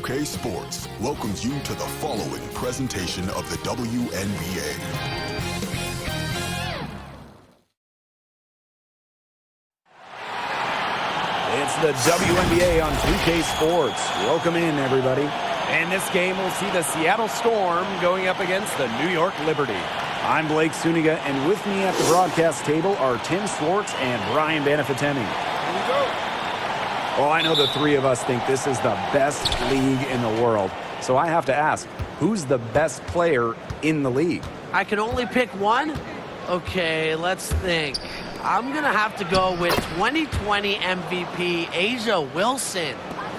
2K Sports welcomes you to the following presentation of the WNBA. It's the WNBA on 2K Sports. Welcome in, everybody. And this game will see the Seattle Storm going up against the New York Liberty. I'm Blake Suniga, and with me at the broadcast table are Tim Swartz and Brian Banafitemi. Here we go. Well, I know the three of us think this is the best league in the world. So I have to ask, who's the best player in the league? I can only pick one? Okay, let's think. I'm going to have to go with 2020 MVP A'ja Wilson.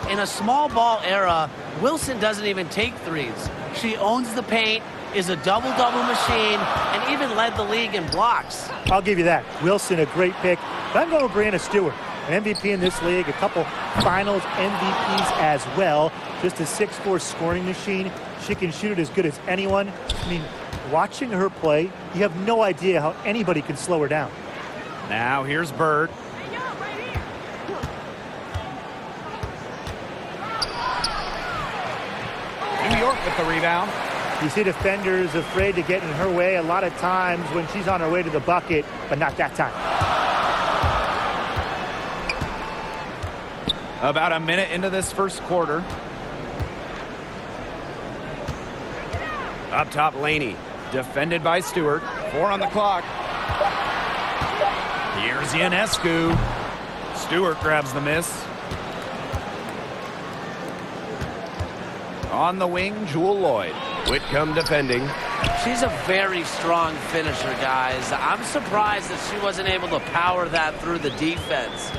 In a small ball era, Wilson doesn't even take threes. She owns the paint, is a double-double machine, and even led the league in blocks. I'll give you that. Wilson, a great pick. But I'm going with Breanna Stewart, an MVP in this league, a couple finals MVPs as well. Just a 6'4" scoring machine. She can shoot it as good as anyone. I mean, watching her play, you have no idea how anybody can slow her down. Now here's Bird. New York with the rebound. You see defenders afraid to get in her way a lot of times when she's on her way to the bucket, but not that time. About a minute into this first quarter. Up top, Laney. Defended by Stewart. 4 on the clock. Here's Ionescu. Stewart grabs the miss. On the wing, Jewell Loyd. Whitcomb defending. She's a very strong finisher, guys. I'm surprised that she wasn't able to power that through the defense.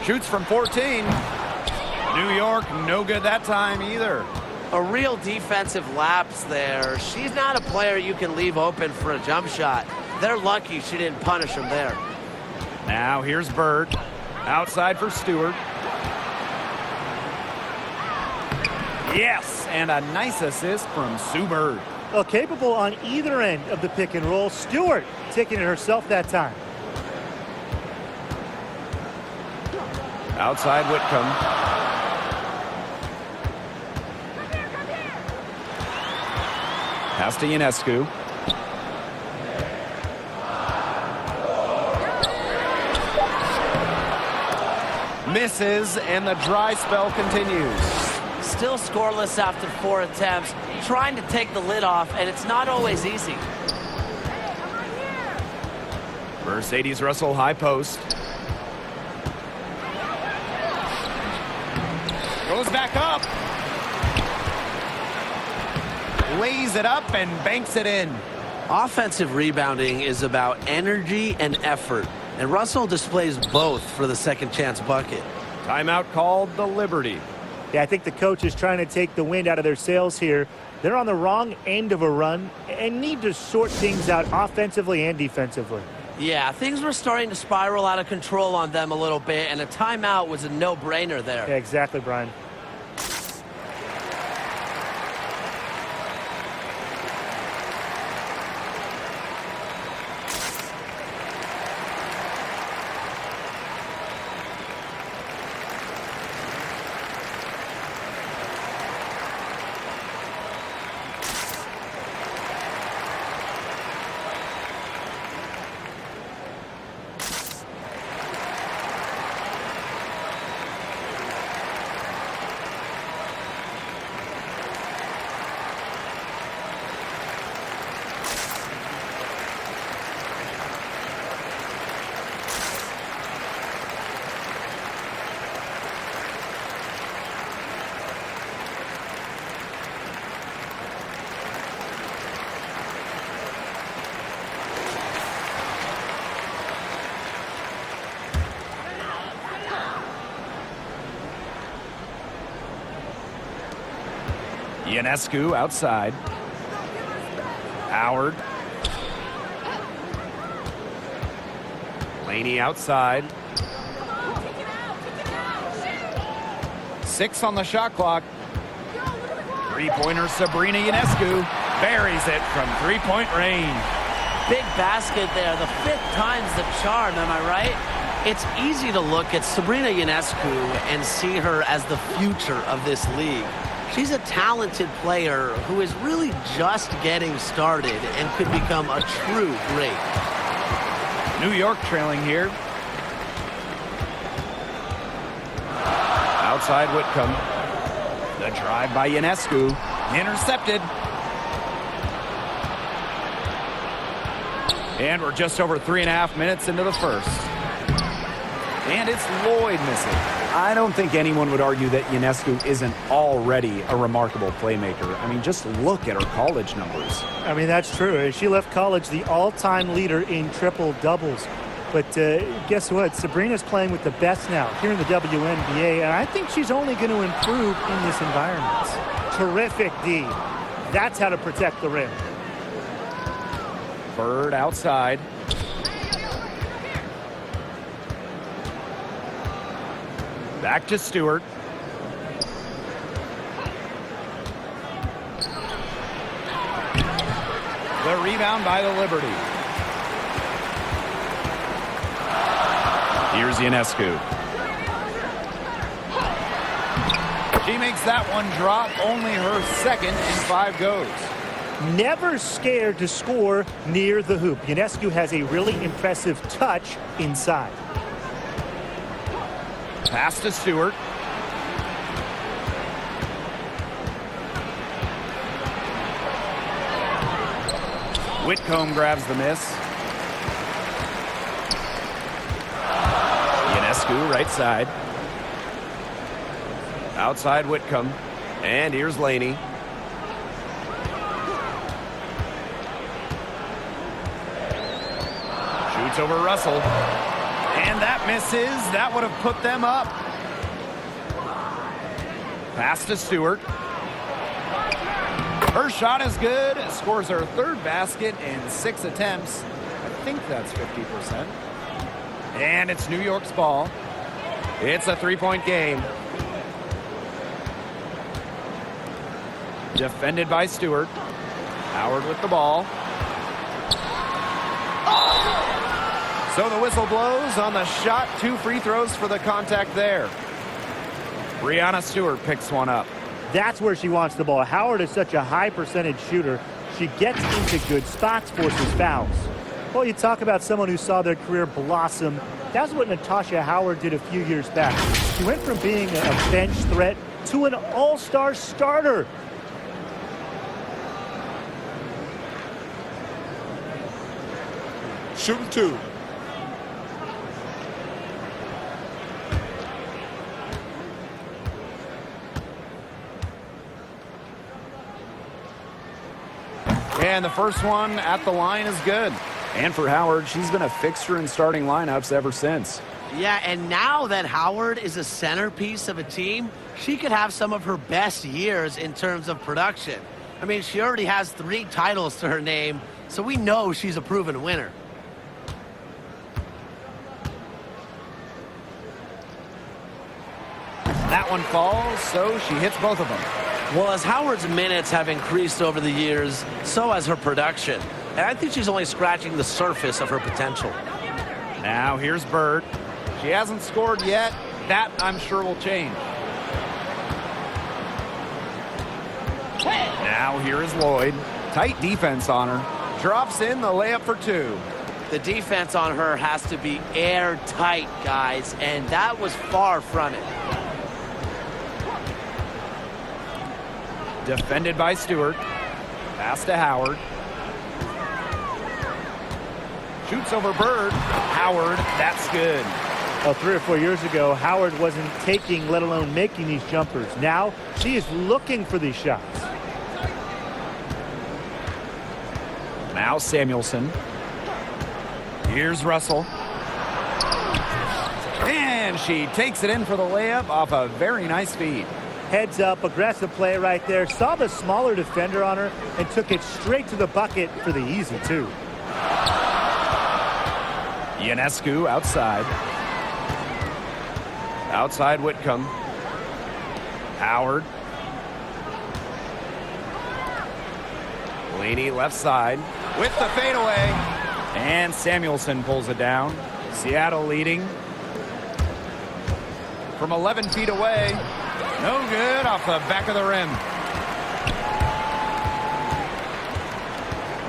Shoots from 14. New York, no good that time either. A real defensive lapse there. She's not a player you can leave open for a jump shot. They're lucky she didn't punish him there. Now here's Bird. Outside for Stewart. Yes, and a nice assist from Sue Bird. Well, capable on either end of the pick and roll. Stewart taking it herself that time. Outside Whitcomb. Pass to Ionescu. Misses, and the dry spell continues. Still scoreless after 4 attempts, trying to take the lid off, and it's not always easy. Mercedes Russell high post. Goes back up. Lays it up and banks it in. Offensive rebounding is about energy and effort, and Russell displays both for the second chance bucket. Timeout called the Liberty. Yeah, I think the coach is trying to take the wind out of their sails here. They're on the wrong end of a run and need to sort things out offensively and defensively. Yeah, things were starting to spiral out of control on them a little bit, and a timeout was a no-brainer there. Yeah, exactly, Brian. Ionescu outside. Howard. Laney outside. 6 on the shot clock. Three-pointer Sabrina Ionescu buries it from three-point range. Big basket there, the 5th time's the charm, am I right? It's easy to look at Sabrina Ionescu and see her as the future of this league. She's a talented player who is really just getting started and could become a true great. New York trailing here. Outside Whitcomb. The drive by Ionescu. Intercepted. And we're just over 3.5 minutes into the first. And it's Lloyd missing. I don't think anyone would argue that Ionescu isn't already a remarkable playmaker. I mean, just look at her college numbers. I mean, that's true. She left college the all-time leader in triple doubles. But guess what? Sabrina's playing with the best now here in the WNBA, and I think she's only going to improve in this environment. Terrific D. That's how to protect the rim. Bird outside. Back to Stewart. The rebound by the Liberty. Here's Ionescu. She makes that one drop. Only her second in 5 goes. Never scared to score near the hoop. Ionescu has a really impressive touch inside. Pass to Stewart. Whitcomb grabs the miss. Ionescu right side. Outside Whitcomb. And here's Laney. Shoots over Russell. And that misses. That would have put them up. Pass to Stewart. Her shot is good. Scores her 3rd basket in 6 attempts. I think that's 50%. And it's New York's ball. It's a 3-point game. Defended by Stewart. Howard with the ball. So the whistle blows on the shot. 2 free throws for the contact there. Breanna Stewart picks one up. That's where she wants the ball. Howard is such a high percentage shooter. She gets into good spots, forces fouls. Well, you talk about someone who saw their career blossom. That's what Natasha Howard did a few years back. She went from being a bench threat to an all-star starter. Shooting 2. And the first one at the line is good. And for Howard, she's been a fixture in starting lineups ever since. Yeah, and now that Howard is a centerpiece of a team, she could have some of her best years in terms of production. I mean, she already has 3 titles to her name, so we know she's a proven winner. That one falls, so she hits both of them. Well, as Howard's minutes have increased over the years, so has her production. And I think she's only scratching the surface of her potential. Now here's Bird. She hasn't scored yet. That, I'm sure, will change. Now here is Lloyd. Tight defense on her. Drops in the layup for 2. The defense on her has to be airtight, guys, and that was far from it. Defended by Stewart. Pass to Howard. Shoots over Bird. Howard, that's good. Well, 3 or 4 years ago, Howard wasn't taking, let alone making these jumpers. Now, she is looking for these shots. Now Samuelson. Here's Russell. And she takes it in for the layup off a very nice feed. Heads up, aggressive play right there. Saw the smaller defender on her and took it straight to the bucket for the easy 2. Ionescu outside. Outside Whitcomb. Howard. Laney left side with the fadeaway. And Samuelson pulls it down. Seattle leading from 11 feet away. No good, off the back of the rim.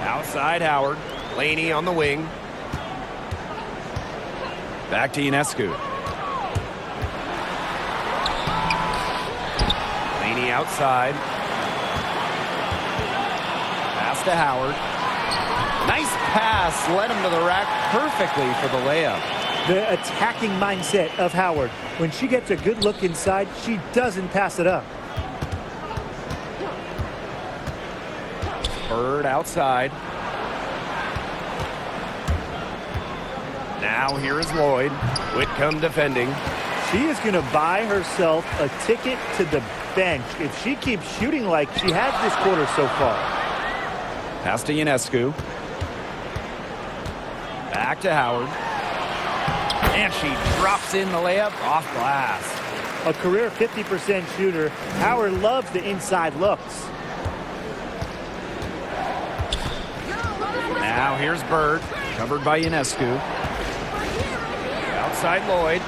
Outside Howard. Laney on the wing. Back to Ionescu. Laney outside. Pass to Howard. Nice pass, led him to the rack perfectly for the layup. The attacking mindset of Howard. When she gets a good look inside, she doesn't pass it up. Bird outside. Now here is Lloyd. Whitcomb defending. She is going to buy herself a ticket to the bench if she keeps shooting like she has this quarter so far. Pass to Ionescu. Back to Howard. And she drops in the layup off glass. A career 50% shooter, Howard loves the inside looks. Now here's Bird, covered by Ionescu. Outside Lloyd.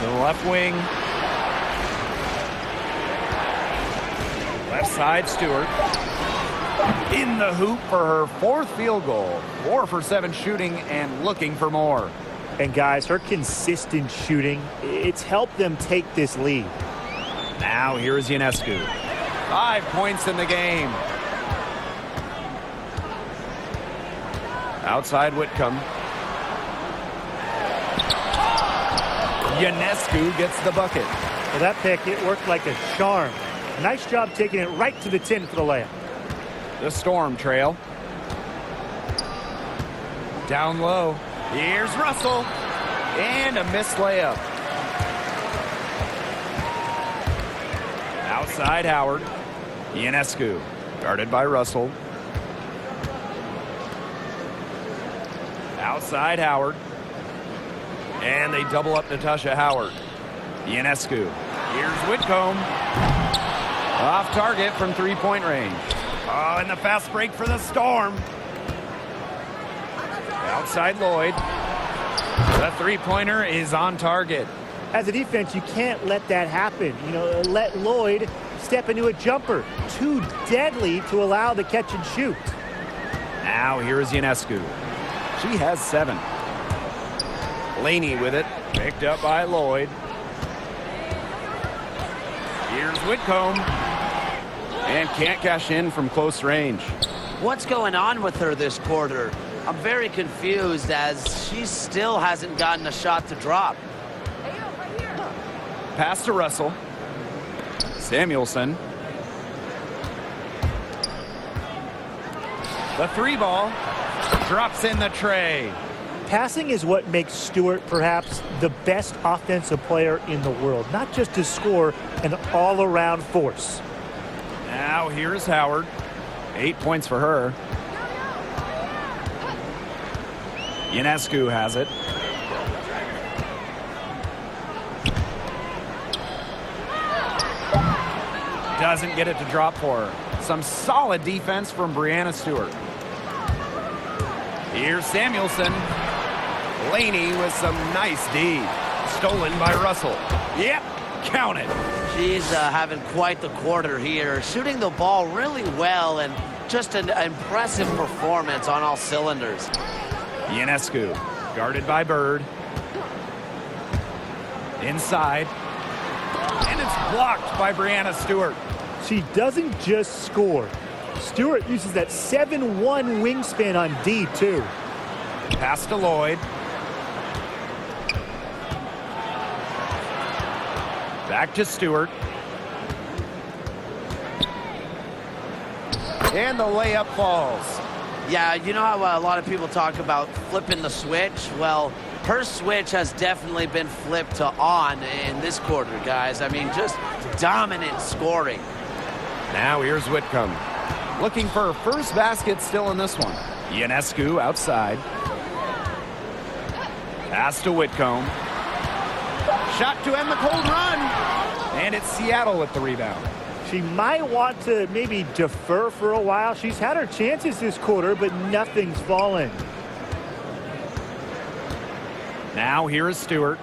To the left wing. Left side, Stewart. In the hoop for her fourth field goal. 4 for 7 shooting and looking for more. And guys, her consistent shooting, it's helped them take this lead. Now here is Ionescu. 5 points in the game. Outside Whitcomb. Ionescu gets the bucket. Well, that pick, it worked like a charm. Nice job taking it right to the tin for the layup. The Storm trail. Down low. Here's Russell. And a missed layup. Outside Howard. Ionescu. Guarded by Russell. Outside Howard. And they double up Natasha Howard. Ionescu. Here's Whitcomb. Off target from three-point range. Oh, and the fast break for the Storm. Outside Lloyd. The three-pointer is on target. As a defense, you can't let that happen. You know, let Lloyd step into a jumper. Too deadly to allow the catch and shoot. Now here is Ionescu. She has 7. Laney with it. Picked up by Lloyd. Here's Whitcomb. And can't cash in from close range. What's going on with her this quarter? I'm very confused as she still hasn't gotten a shot to drop. Pass to Russell. Samuelson. The 3 ball. Drops in the tray. Passing is what makes Stewart perhaps the best offensive player in the world. Not just to score, an all-around force. Now here's Howard. 8 points for her. Ionescu has it. Doesn't get it to drop for her. Some solid defense from Breanna Stewart. Here's Samuelson. Laney with some nice D. Stolen by Russell. Yep, count it. She's having quite the quarter here, shooting the ball really well and just an impressive performance on all cylinders. Ionescu, guarded by Bird. Inside. And it's blocked by Breanna Stewart. She doesn't just score. Stewart uses that 7'1" wingspan on D, too. Pass to Lloyd. Back to Stewart. And the layup falls. Yeah, you know how a lot of people talk about flipping the switch? Well, her switch has definitely been flipped to on in this quarter, guys. I mean, just dominant scoring. Now here's Whitcomb. Looking for her first basket still in this one. Ionescu outside. Pass to Whitcomb. Shot to end the cold run. And it's Seattle with the rebound. She might want to maybe defer for a while. She's had her chances this quarter, but nothing's fallen. Now here is Stewart.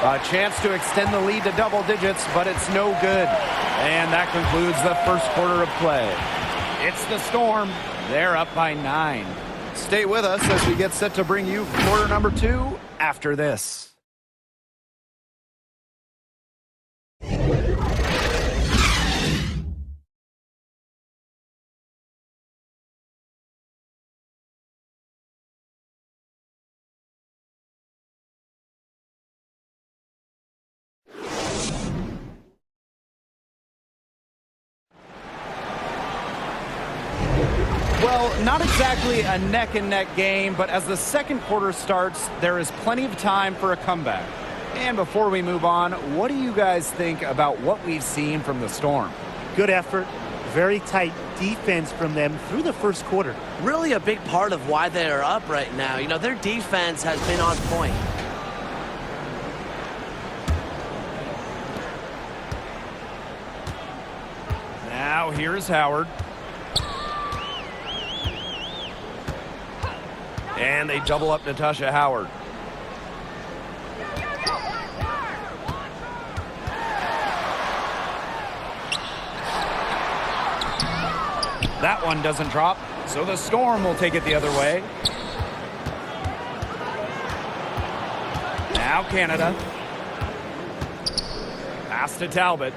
A chance to extend the lead to double digits, but it's no good. And that concludes the first quarter of play. It's the Storm. They're up by 9. Stay with us as we get set to bring you quarter number 2 after this. Well, not exactly a neck-and-neck game, but as the second quarter starts, there is plenty of time for a comeback. And before we move on, what do you guys think about what we've seen from the Storm? Good effort, very tight defense from them through the first quarter. Really a big part of why they are up right now. You know, their defense has been on point. Now here's Howard. And they double up Natasha Howard. That one doesn't drop, so the Storm will take it the other way. Now Canada. Pass to Talbot.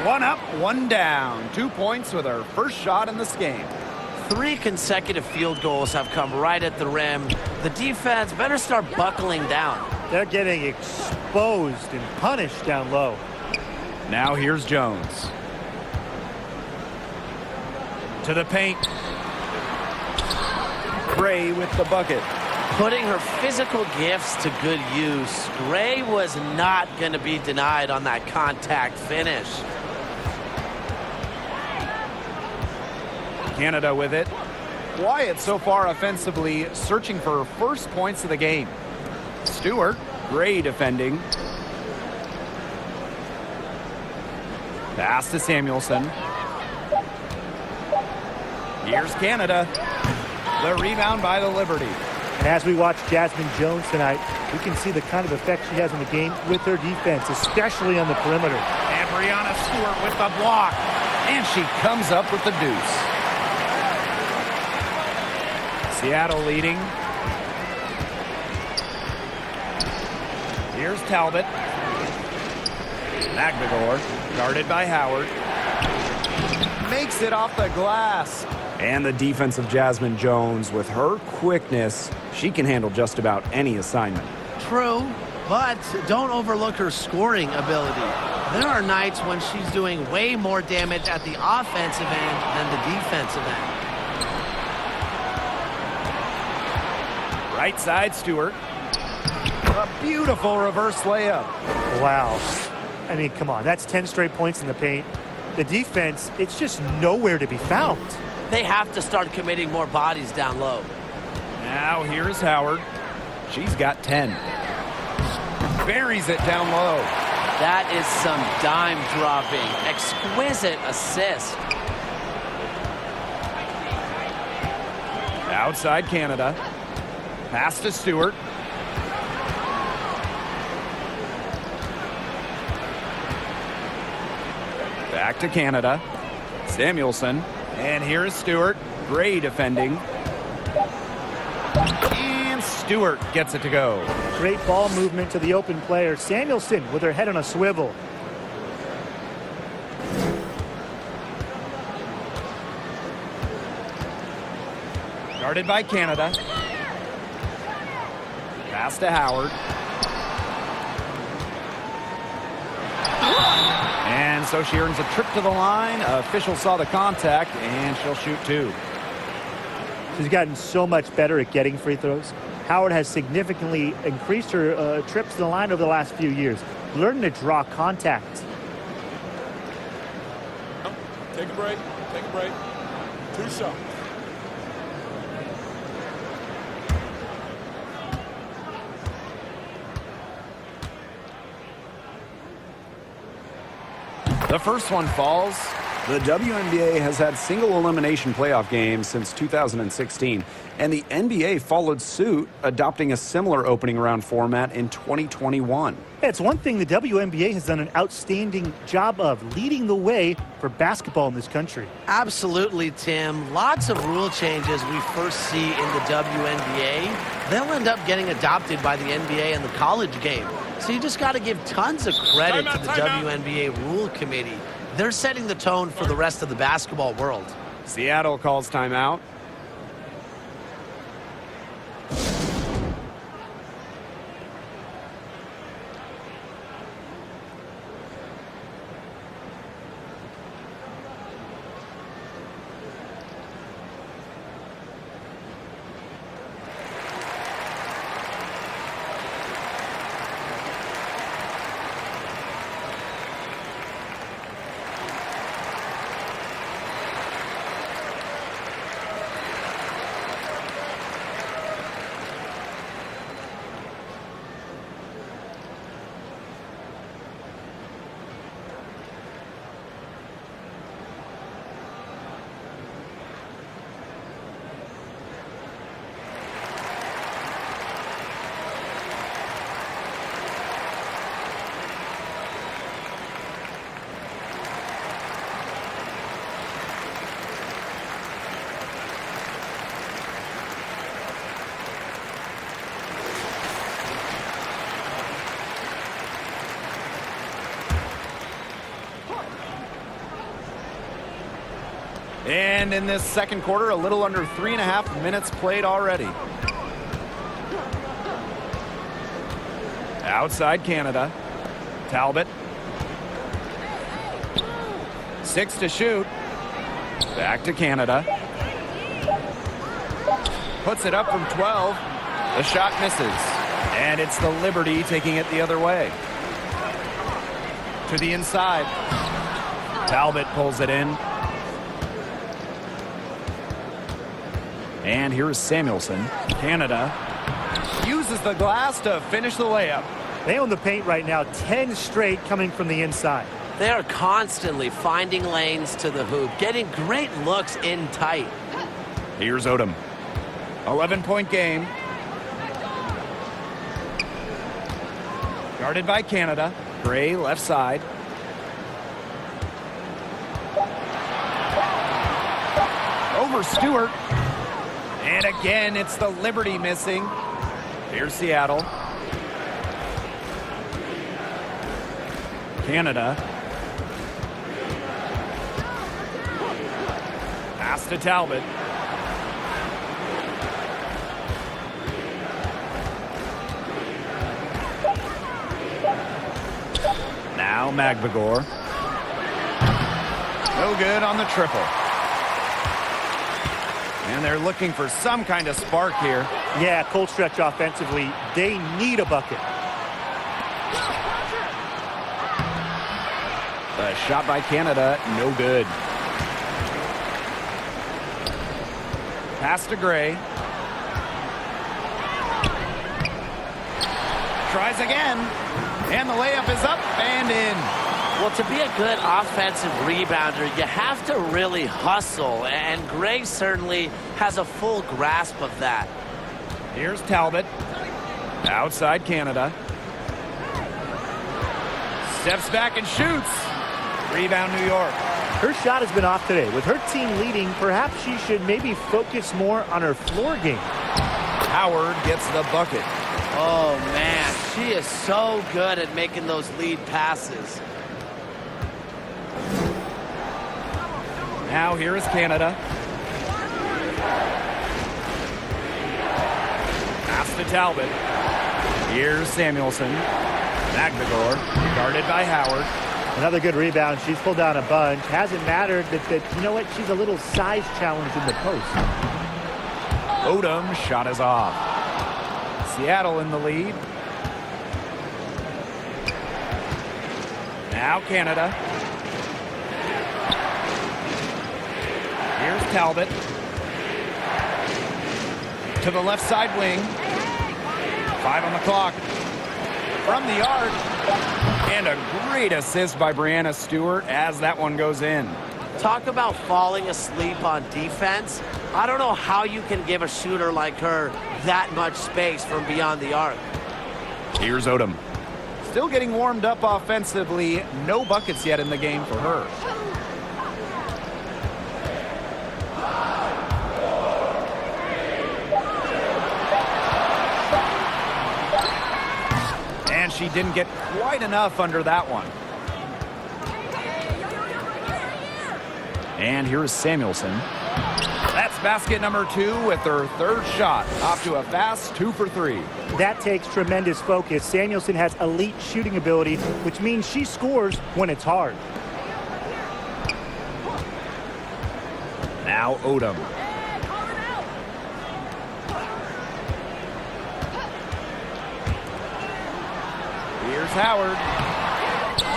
One up, one down. 2 points with our first shot in this game. 3 consecutive field goals have come right at the rim. The defense better start buckling down. They're getting exposed and punished down low. Now here's Jones. To the paint. Gray with the bucket. Putting her physical gifts to good use. Gray was not going to be denied on that contact finish. Canada with it. Quiet so far offensively, searching for her first points of the game. Stewart, Gray defending. Pass to Samuelson. Here's Canada. The rebound by the Liberty. And as we watch Jasmine Jones tonight, we can see the kind of effect she has on the game with her defense, especially on the perimeter. And Brianna Stewart with the block. And she comes up with the deuce. Seattle leading. Here's Talbot. Magdegor, guarded by Howard. Makes it off the glass. And the defense of Jasmine Jones, with her quickness, she can handle just about any assignment. True, but don't overlook her scoring ability. There are nights when she's doing way more damage at the offensive end than the defensive end. Right side, Stewart. A beautiful reverse layup. Wow. I mean, come on. That's 10 straight points in the paint. The defense, it's just nowhere to be found. They have to start committing more bodies down low. Now here's Howard. She's got 10. Buries it down low. That is some dime dropping. Exquisite assist. Outside Canada. Pass to Stewart. Back to Canada. Samuelson. And here is Stewart. Gray defending. And Stewart gets it to go. Great ball movement to the open player. Samuelson with her head on a swivel. Guarded by Canada. Pass to Howard. And so she earns a trip to the line. Official saw the contact, and she'll shoot 2. She's gotten so much better at getting free throws. Howard has significantly increased her trips to the line over the last few years, learning to draw contact. Take a break. Take a break. 2 shots. The first one falls. The WNBA has had single elimination playoff games since 2016, and the NBA followed suit, adopting a similar opening round format in 2021. Yeah, it's one thing the WNBA has done an outstanding job of, leading the way for basketball in this country. Absolutely, Tim. Lots of rule changes we first see in the WNBA. They'll end up getting adopted by the NBA and the college game. So you just got to give tons of credit to the WNBA Rule Committee. They're setting the tone for the rest of the basketball world. Seattle calls timeout. And in this second quarter, a little under 3.5 minutes played already. Outside Canada. Talbot. 6 to shoot. Back to Canada. Puts it up from 12. The shot misses. And it's the Liberty taking it the other way. To the inside. Talbot pulls it in. And here is Samuelson. Canada uses the glass to finish the layup. They own the paint right now, 10 straight coming from the inside. They are constantly finding lanes to the hoop, getting great looks in tight. Here's Odom. 11-point game. Guarded by Canada. Gray left side. Over Stewart. And again, it's the Liberty missing. Here's Seattle. Canada. Pass to Talbot. Now Magbagor. No good on the triple. And they're looking for some kind of spark here. Yeah, cold stretch offensively. They need a bucket. The shot by Canada, no good. Pass to Gray. Tries again. And the layup is up and in. Well, to be a good offensive rebounder, you have to really hustle, and Gray certainly has a full grasp of that. Here's Talbot. Outside Canada. Steps back and shoots. Rebound New York. Her shot has been off today. With her team leading, perhaps she should maybe focus more on her floor game. Howard gets the bucket. Oh, man, she is so good at making those lead passes. Now here is Canada. Pass to Talbot. Here's Samuelson. Magbagor, guarded by Howard. Another good rebound. She's pulled down a bunch. Hasn't mattered that you know what? She's a little size challenge in the post. Odom shot is off. Seattle in the lead. Now Canada. Here's Talbot. To the left side wing. 5 on the clock. From the arc. And a great assist by Breanna Stewart as that one goes in. Talk about falling asleep on defense. I don't know how you can give a shooter like her that much space from beyond the arc. Here's Odom. Still getting warmed up offensively. No buckets yet in the game for her. And she didn't get quite enough under that one. And here's Samuelson. That's basket number 2 with her third shot. Off to a fast 2 for 3. That takes tremendous focus. Samuelson has elite shooting ability, which means she scores when it's hard. Now Odom. Here's Howard.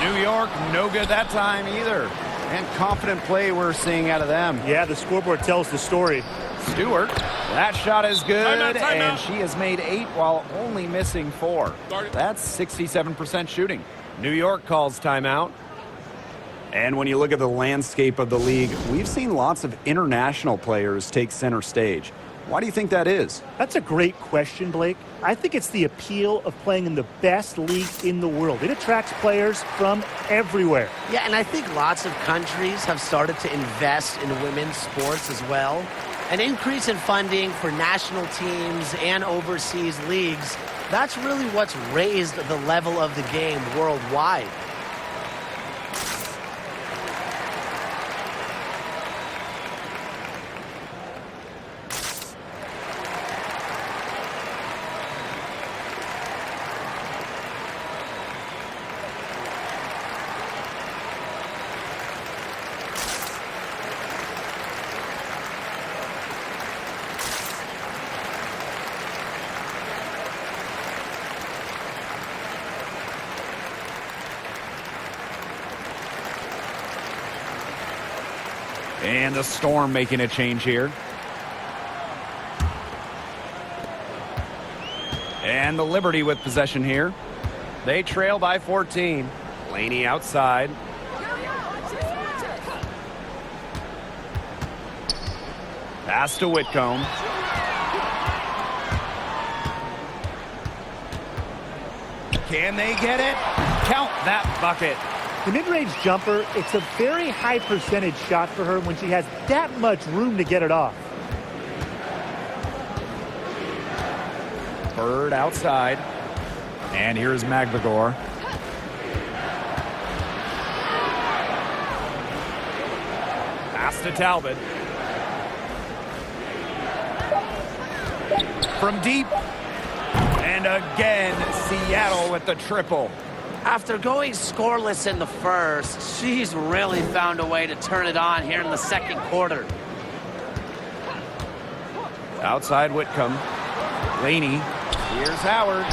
New York, no good that time either. And confident play we're seeing out of them. Yeah, the scoreboard tells the story. Stewart, that shot is good, Timeout. and she has made 8 while only missing 4. That's 67% shooting. New York calls timeout. And when you look at the landscape of the league, we've seen lots of international players take center stage. Why do you think that is? That's a great question, Blake. I think it's the appeal of playing in the best league in the world. It attracts players from everywhere. Yeah, and I think lots of countries have started to invest in women's sports as well. An increase in funding for national teams and overseas leagues, that's really what's raised the level of the game worldwide. And the Storm making a change here. And the Liberty with possession here. They trail by 14. Laney outside. Pass to Whitcomb. Can they get it? Count that bucket. The mid-range jumper, it's a very high percentage shot for her when she has that much room to get it off. Bird outside. And here's Magvagor. Pass to Talbot. From deep. And again, Seattle with the triple. After going scoreless in the first, she's really found a way to turn it on here in the second quarter. Outside Whitcomb. Laney. Here's Howard.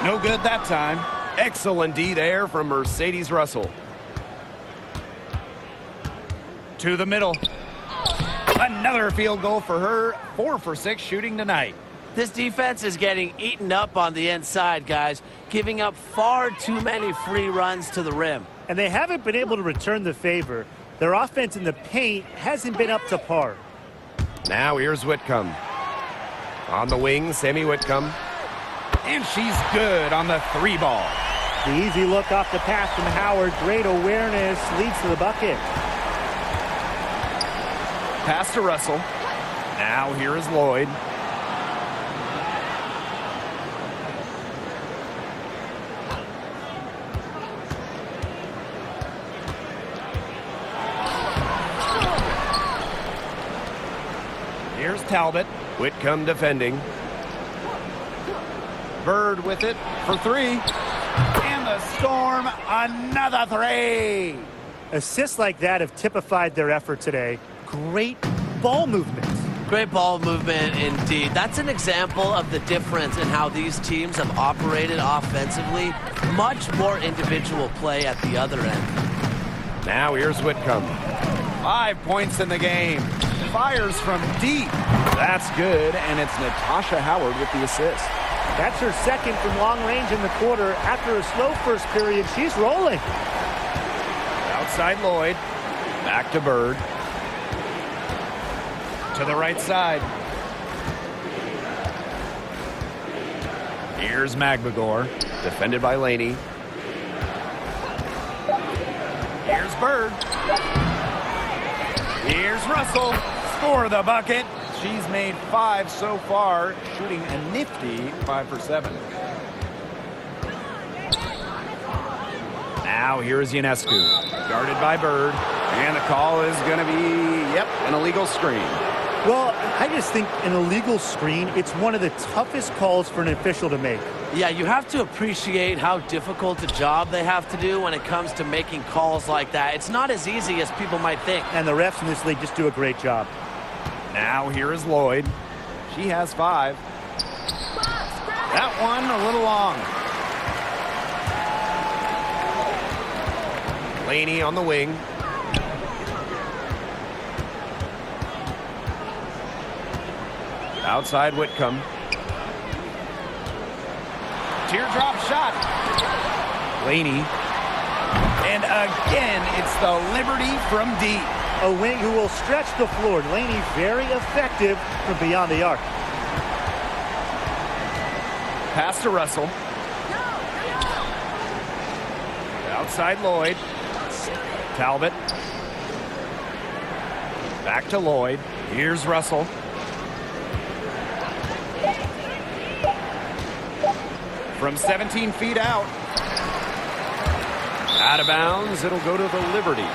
No good that time. Excellent D there from Mercedes Russell. To the middle. Another field goal for her. 4 for 6 shooting tonight. This defense is getting eaten up on the inside, guys, giving up far too many free runs to the rim. And they haven't been able to return the favor. Their offense in the paint hasn't been up to par. Now here's Whitcomb. On the wing, Sammy Whitcomb. And she's good on the 3 ball. The easy look off the pass from Howard. Great awareness leads to the bucket. Pass to Russell. Now here is Lloyd. Here's Talbot. Whitcomb defending. Bird with it for 3. And the Storm, another 3. Assists like that have typified their effort today. Great ball movement. Great ball movement indeed. That's an example of the difference in how these teams have operated offensively. Much more individual play at the other end. Now here's Whitcomb. 5 points in the game. Fires from deep. That's good, and it's Natasha Howard with the assist. That's her second from long range in the quarter. After a slow first period, she's rolling. Outside Lloyd. Back to Bird. To the right side. Here's Magbegor. Defended by Laney. Here's Bird. Here's Russell. Score the bucket. She's made 5 so far, shooting a nifty 5 for 7. Now here's Ionescu. Guarded by Bird. And the call is going to be, an illegal screen. Well, I just think an illegal screen, it's one of the toughest calls for an official to make. Yeah, you have to appreciate how difficult a job they have to do when it comes to making calls like that. It's not as easy as people might think. And the refs in this league just do a great job. Now here is Lloyd. She has 5. That one a little long. Laney on the wing. Outside Whitcomb. Teardrop shot. Laney. And again, it's the Liberty from deep. A wing who will stretch the floor. Laney very effective from beyond the arc. Pass to Russell. Outside Lloyd. Talbot. Back to Lloyd. Here's Russell. From 17 feet out. Out of bounds. It'll go to the Liberty.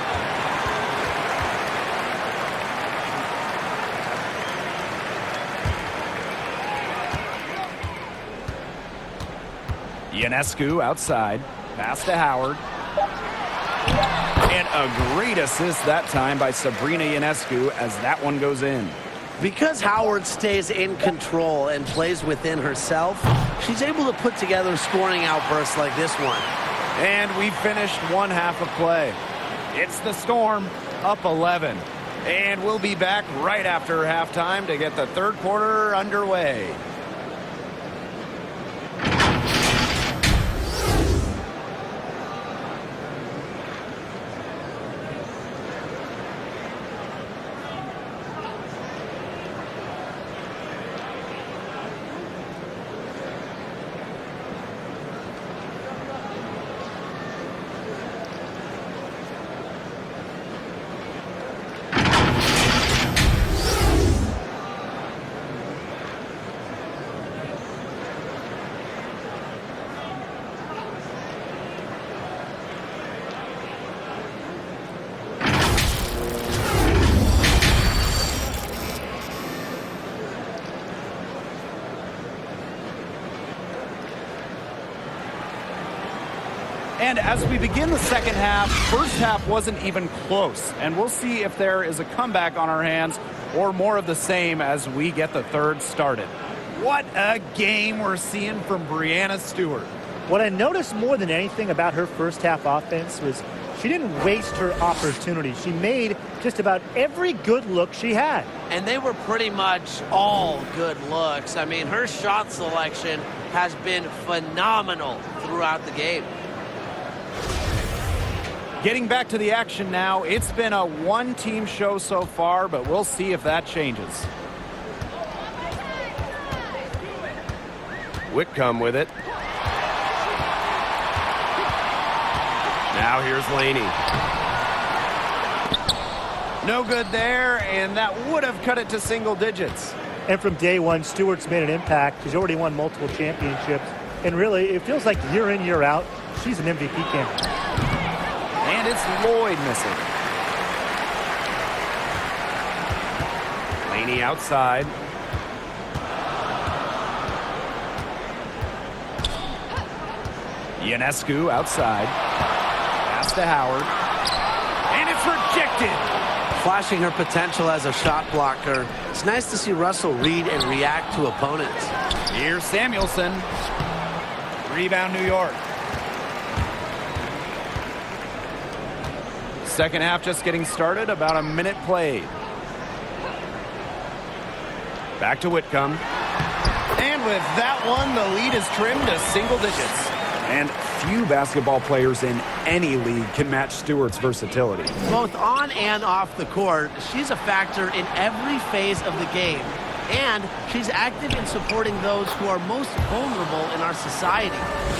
Ionescu outside. Pass to Howard. And a great assist that time by Sabrina Ionescu as that one goes in. Because Howard stays in control and plays within herself, she's able to put together scoring outbursts like this one. And we finished one half of play. It's the Storm up 11. And we'll be back right after halftime to get the third quarter underway. And as we begin the second half, first half wasn't even close. And we'll see if there is a comeback on our hands or more of the same as we get the third started. What a game we're seeing from Breanna Stewart. What I noticed more than anything about her first half offense was she didn't waste her opportunity. She made just about every good look she had. And they were pretty much all good looks. I mean, her shot selection has been phenomenal throughout the game. Getting back to the action now, it's been a one-team show so far, but we'll see if that changes. Whitcomb with it. Now here's Laney. No good there, and that would have cut it to single digits. And from day one, Stewart's made an impact. She's already won multiple championships. And really, it feels like year in, year out, she's an MVP candidate. And it's Lloyd missing. Laney outside. Ionescu outside. Pass to Howard. And it's rejected. Flashing her potential as a shot blocker. It's nice to see Russell read and react to opponents. Here's Samuelson. Rebound New York. Second half just getting started, about a minute played. Back to Whitcomb. And with that one, the lead is trimmed to single digits. And few basketball players in any league can match Stewart's versatility. Both on and off the court, she's a factor in every phase of the game. And she's active in supporting those who are most vulnerable in our society.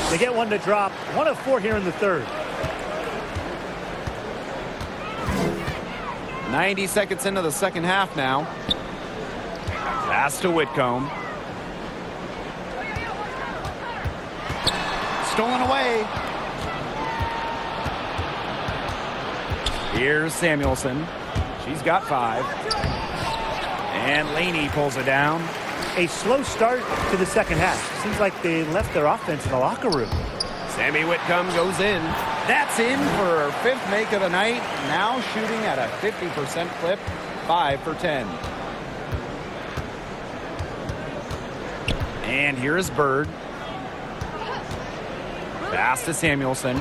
They get one to drop. 1 of 4 here in the third. 90 seconds into the second half now. Pass to Whitcomb. Stolen away. Here's Samuelson. She's got 5. And Laney pulls it down. A slow start to the second half. Seems like they left their offense in the locker room. Sammy Whitcomb goes in. That's in for her 5th make of the night. Now shooting at a 50% clip, 5 for 10. And here is Bird. Pass to Samuelson.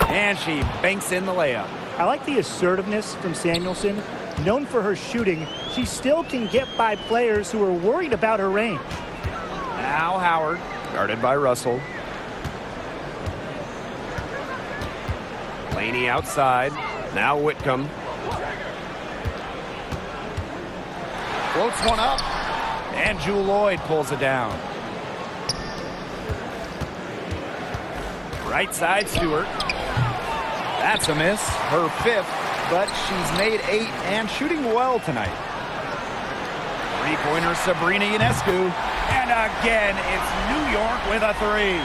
And she banks in the layup. I like the assertiveness from Samuelson. Known for her shooting, she still can get by players who are worried about her range. Now Howard, guarded by Russell. Laney outside. Now Whitcomb. Floats one up. And Jewel Lloyd pulls it down. Right side, Stewart. That's a miss. Her 5th, but she's made 8 and shooting well tonight. Three-pointer, Sabrina Ionescu. And again, it's New York with a 3.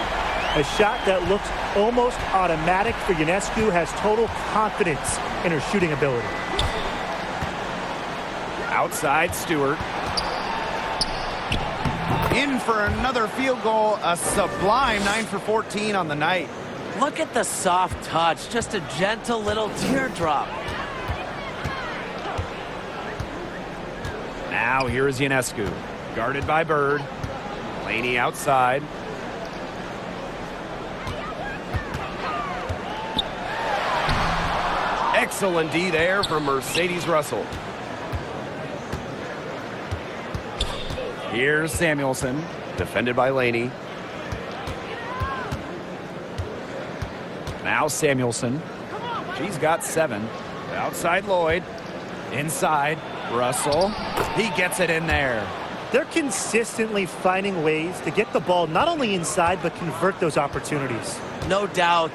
A shot that looks almost automatic for Ionescu, has total confidence in her shooting ability. Outside, Stewart. In for another field goal, a sublime 9 for 14 on the night. Look at the soft touch, just a gentle little teardrop. Now here is Ionescu, guarded by Bird. Laney outside. Excellent D there from Mercedes Russell. Here's Samuelson, defended by Laney. Now Samuelson. She's got 7. Outside Lloyd. Inside Russell. He gets it in there. They're consistently finding ways to get the ball not only inside, but convert those opportunities. No doubt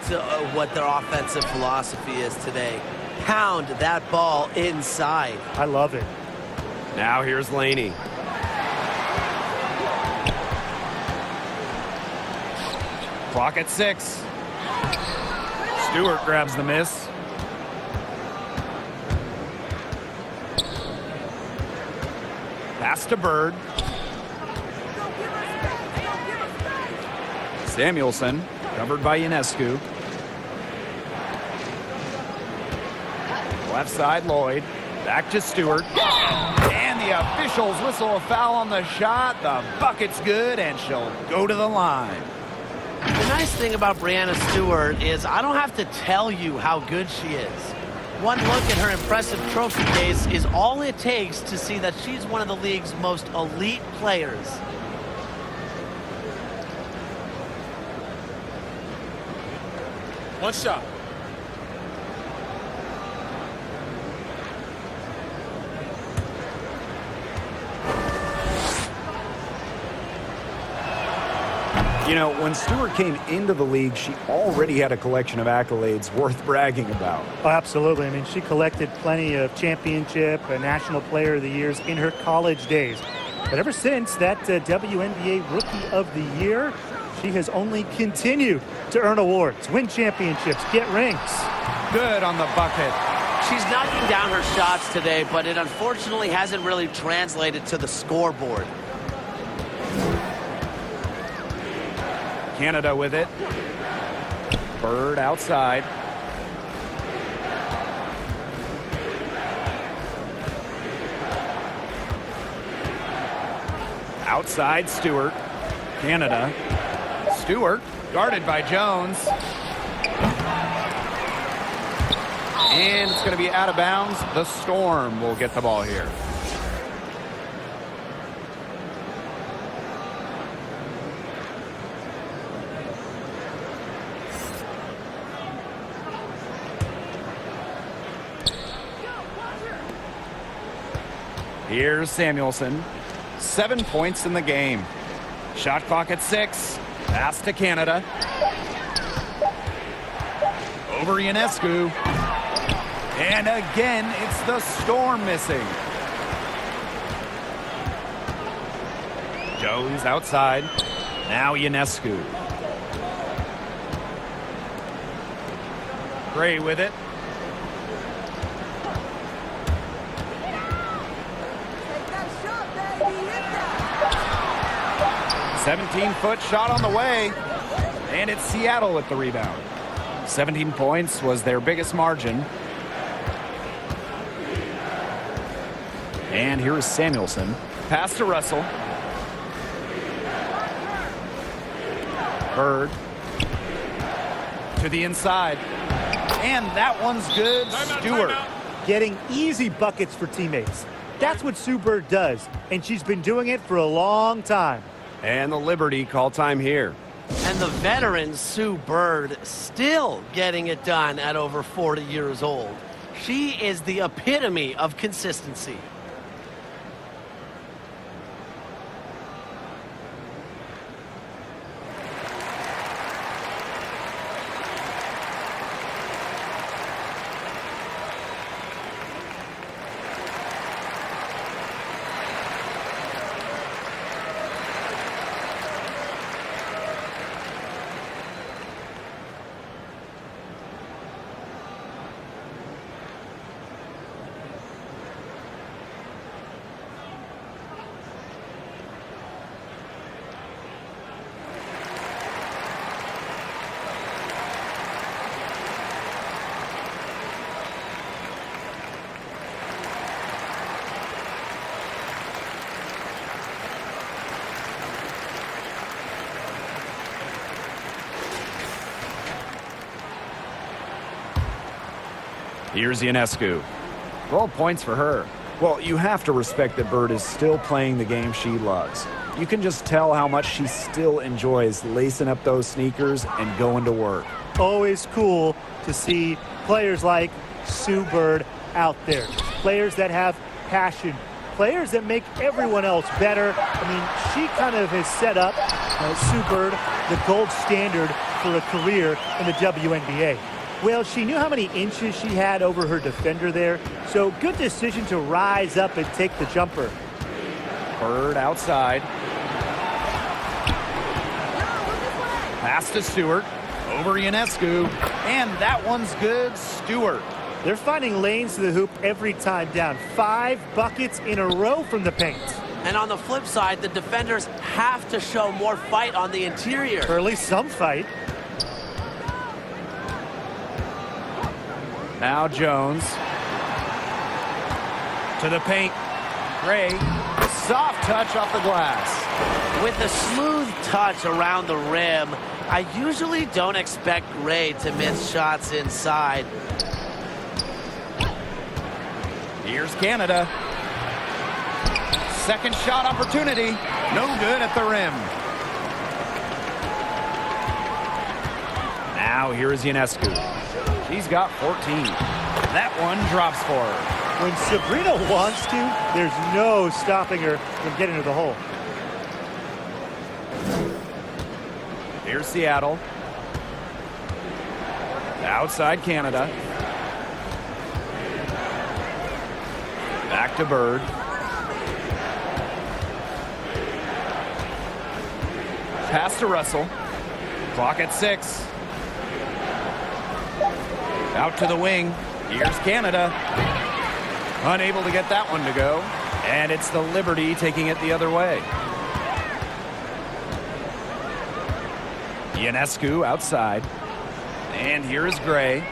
what their offensive philosophy is today. Pound that ball inside. I love it. Now here's Laney. Clock at 6. Stewart grabs the miss. Pass to Bird. Samuelson, covered by Ionescu. Left side, Lloyd. Back to Stewart. And the officials whistle a foul on the shot. The bucket's good, and she'll go to the line. The nice thing about Breanna Stewart is I don't have to tell you how good she is. One look at her impressive trophy case is all it takes to see that she's one of the league's most elite players. One shot. You know, when Stewart came into the league, she already had a collection of accolades worth bragging about. Oh, absolutely. I mean, she collected plenty of championship and National Player of the Years in her college days. But ever since that WNBA Rookie of the Year, she has only continued to earn awards, win championships, get rings. Good on the bucket. She's knocking down her shots today, but it unfortunately hasn't really translated to the scoreboard. Canada with it. Bird outside. Outside Stewart. Canada. Stewart guarded by Jones. And it's going to be out of bounds. The Storm will get the ball here. Here's Samuelson. 7 points in the game. Shot clock at 6. Pass to Canada. Over Ionescu. And again, it's the Storm missing. Jones outside. Now Ionescu. Gray with it. 17-foot shot on the way. And it's Seattle with the rebound. 17 points was their biggest margin. And here is Samuelson. Pass to Russell. Bird. To the inside. And that one's good. Stewart. Getting easy buckets for teammates. That's what Sue Bird does, and she's been doing it for a long time. And the Liberty call time here. And the veteran Sue Bird still getting it done at over 40 years old. She is the epitome of consistency. Here's Ionescu. 12 points for her. Well, you have to respect that Bird is still playing the game she loves. You can just tell how much she still enjoys lacing up those sneakers and going to work. Always cool to see players like Sue Bird out there. Players that have passion. Players that make everyone else better. I mean, she kind of has set up Sue Bird the gold standard for a career in the WNBA. Well, she knew how many inches she had over her defender there, so good decision to rise up and take the jumper. Bird outside. Pass to Stewart. Over Ionescu. And that one's good. Stewart. They're finding lanes to the hoop every time down. 5 buckets in a row from the paint. And on the flip side, the defenders have to show more fight on the interior. Or at least some fight. Now Jones. To the paint. Gray. Soft touch off the glass. With a smooth touch around the rim, I usually don't expect Gray to miss shots inside. Here's Canada. Second shot opportunity. No good at the rim. Now here is Ionescu. She's got 14. That one drops for her. When Sabrina wants to, there's no stopping her from getting to the hole. Here's Seattle. Outside Canada. Back to Bird. Pass to Russell. Clock at 6. Out to the wing. Here's Canada. Unable to get that one to go. And it's the Liberty taking it the other way. Ionescu outside. And here is Gray.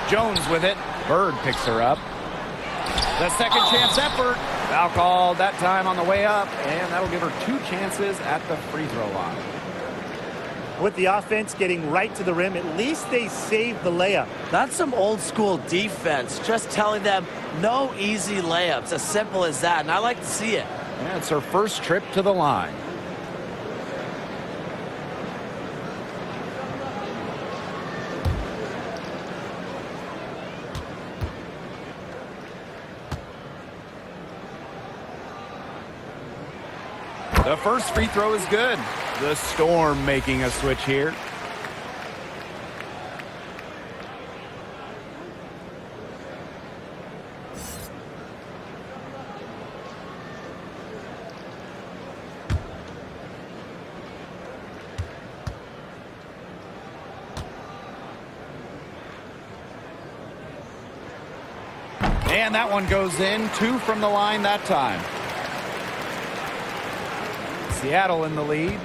Jones with it. Bird picks her up. The second chance effort. Foul called that time on the way up. And that'll give her 2 chances at the free throw line. With the offense getting right to the rim, at least they saved the layup. That's some old school defense, just telling them no easy layups, as simple as that, and I like to see it. Yeah, it's her first trip to the line. The first free throw is good. The Storm making a switch here. And that one goes in. 2 from the line that time. Seattle in the lead.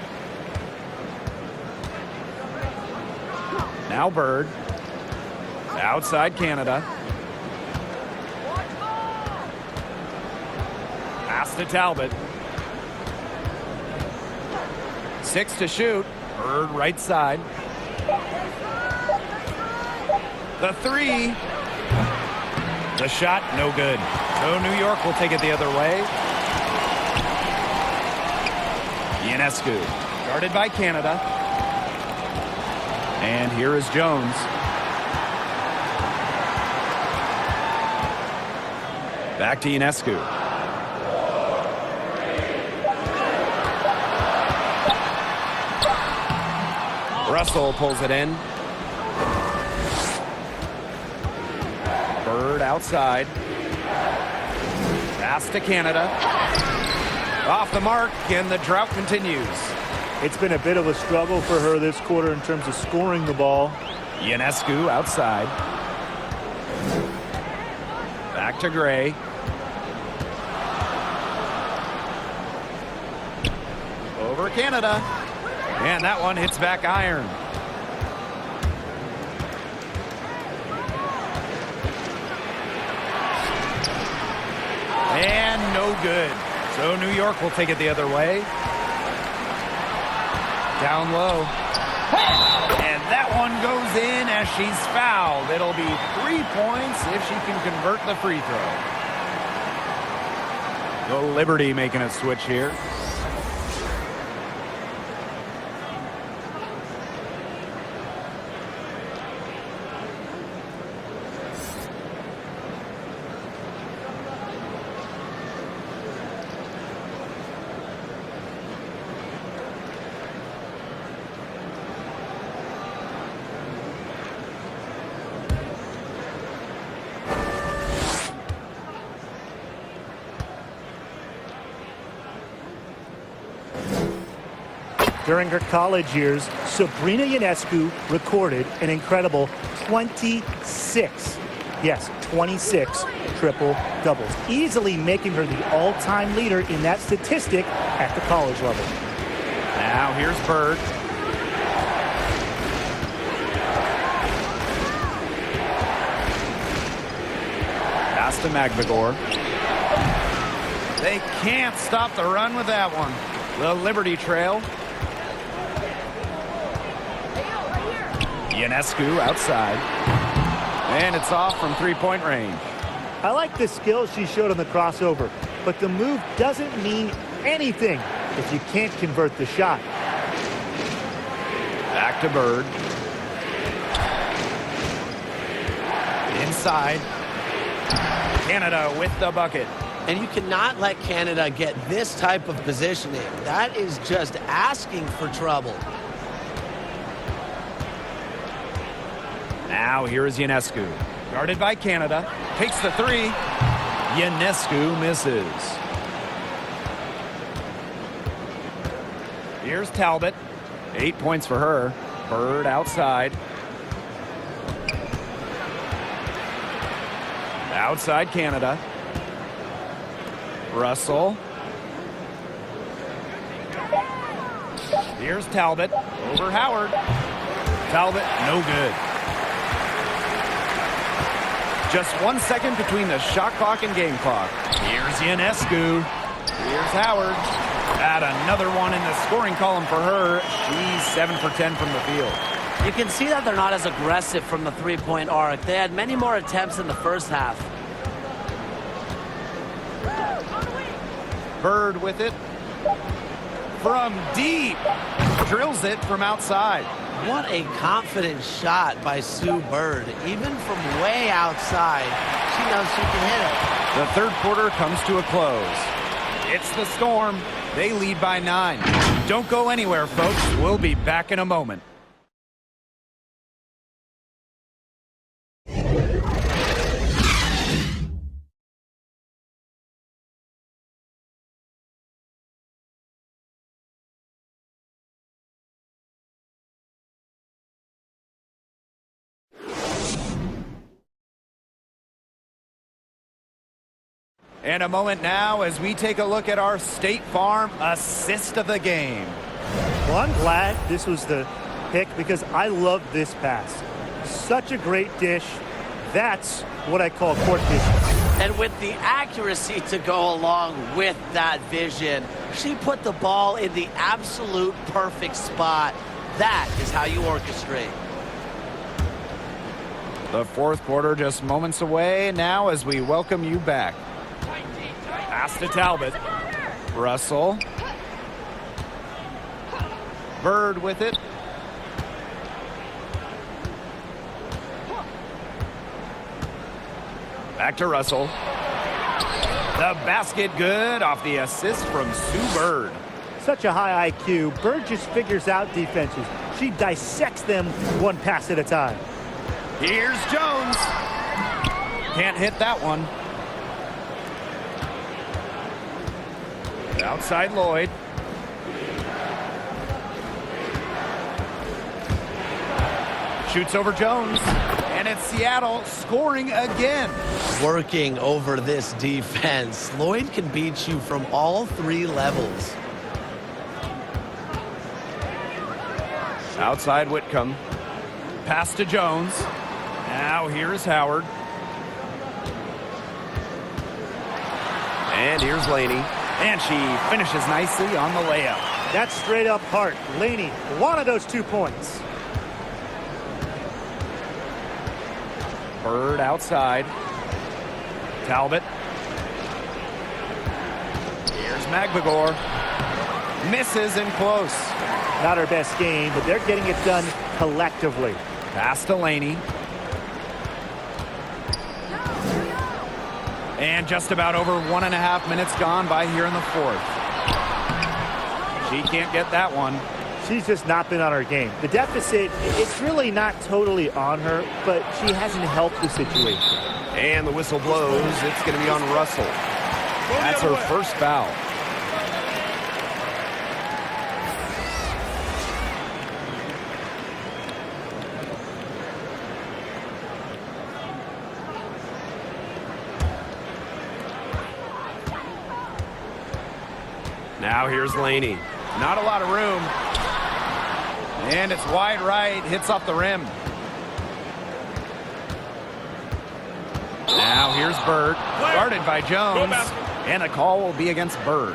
Now Bird. Outside Canada. Pass to Talbot. 6 to shoot. Bird right side. The 3. The shot, no good. So New York will take it the other way. Ionescu, guarded by Canada. And here is Jones. Back to Ionescu. Russell pulls it in. Bird outside. Pass to Canada. Off the mark, and the drought continues. It's been a bit of a struggle for her this quarter in terms of scoring the ball. Ionescu outside. Back to Gray. Over Canada. And that one hits back iron. And no good. So New York will take it the other way. Down low. And that one goes in as she's fouled. It'll be 3 points if she can convert the free throw. The Liberty making a switch here. During her college years, Sabrina Ionescu recorded an incredible 26. Yes, 26 triple-doubles, easily making her the all-time leader in that statistic at the college level. Now here's Bird. Pass to Magbagor. They can't stop the run with that one. The Liberty trail. Ionescu outside. And it's off from three-point range. I like the skill she showed on the crossover, but the move doesn't mean anything if you can't convert the shot. Back to Bird. Inside. Canada with the bucket. And you cannot let Canada get this type of positioning. That is just asking for trouble. Now here is Ionescu. Guarded by Canada. Takes the three. Ionescu misses. Here's Talbot. 8 points for her. Bird outside. Outside Canada. Russell. Here's Talbot. Over Howard. Talbot, no good. Just 1 second between the shot clock and game clock. Here's Ionescu. Here's Howard. Add another one in the scoring column for her. She's 7 for 10 from the field. You can see that they're not as aggressive from the three-point arc. They had many more attempts in the first half. Bird with it. From deep. Drills it from outside. What a confident shot by Sue Bird. Even from way outside, she knows she can hit it. The third quarter comes to a close. It's the Storm. They lead by 9. Don't go anywhere, folks. We'll be back in a moment. And a moment now as we take a look at our State Farm assist of the game. Well, I'm glad this was the pick because I love this pass. Such a great dish. That's what I call court vision. And with the accuracy to go along with that vision, she put the ball in the absolute perfect spot. That is how you orchestrate. The fourth quarter just moments away now as we welcome you back. Pass to Talbot. Russell. Bird with it. Back to Russell. The basket good off the assist from Sue Bird. Such a high IQ. Bird just figures out defenses. She dissects them one pass at a time. Here's Jones. Can't hit that one. Outside Lloyd. Shoots over Jones. And it's Seattle scoring again. Working over this defense. Lloyd can beat you from all 3 levels. Outside Whitcomb. Pass to Jones. Now here's Howard. And here's Laney. And she finishes nicely on the layup. That's straight up heart. Laney wanted those 2 points. Bird outside. Talbot. Here's Magbagor. Misses in close. Not her best game, but they're getting it done collectively. Pass to Laney. And just about over 1.5 minutes gone by here in the fourth. She can't get that one. She's just not been on her game. The deficit, it's really not totally on her, but she hasn't helped the situation. And the whistle blows. It's going to be on Russell. That's her first foul. Now here's Laney. Not a lot of room. And it's wide right. Hits off the rim. Now here's Bird. Guarded by Jones. And a call will be against Bird.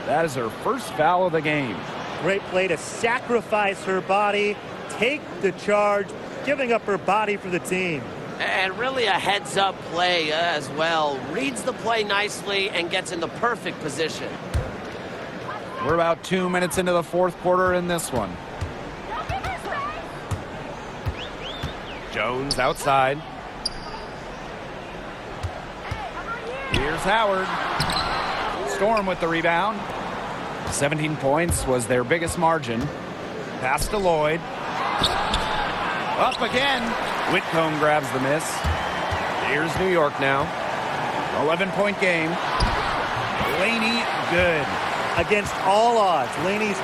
That is her first foul of the game. Great play to sacrifice her body, take the charge, giving up her body for the team. And really a heads-up play as well. Reads the play nicely and gets in the perfect position. We're about 2 minutes into the fourth quarter in this one. Jones outside. Here's Howard. Storm with the rebound. 17 points was their biggest margin. Pass to Lloyd. Up again. Whitcomb grabs the miss. Here's New York now. 11-point game. Laney good. Against all odds, Laney's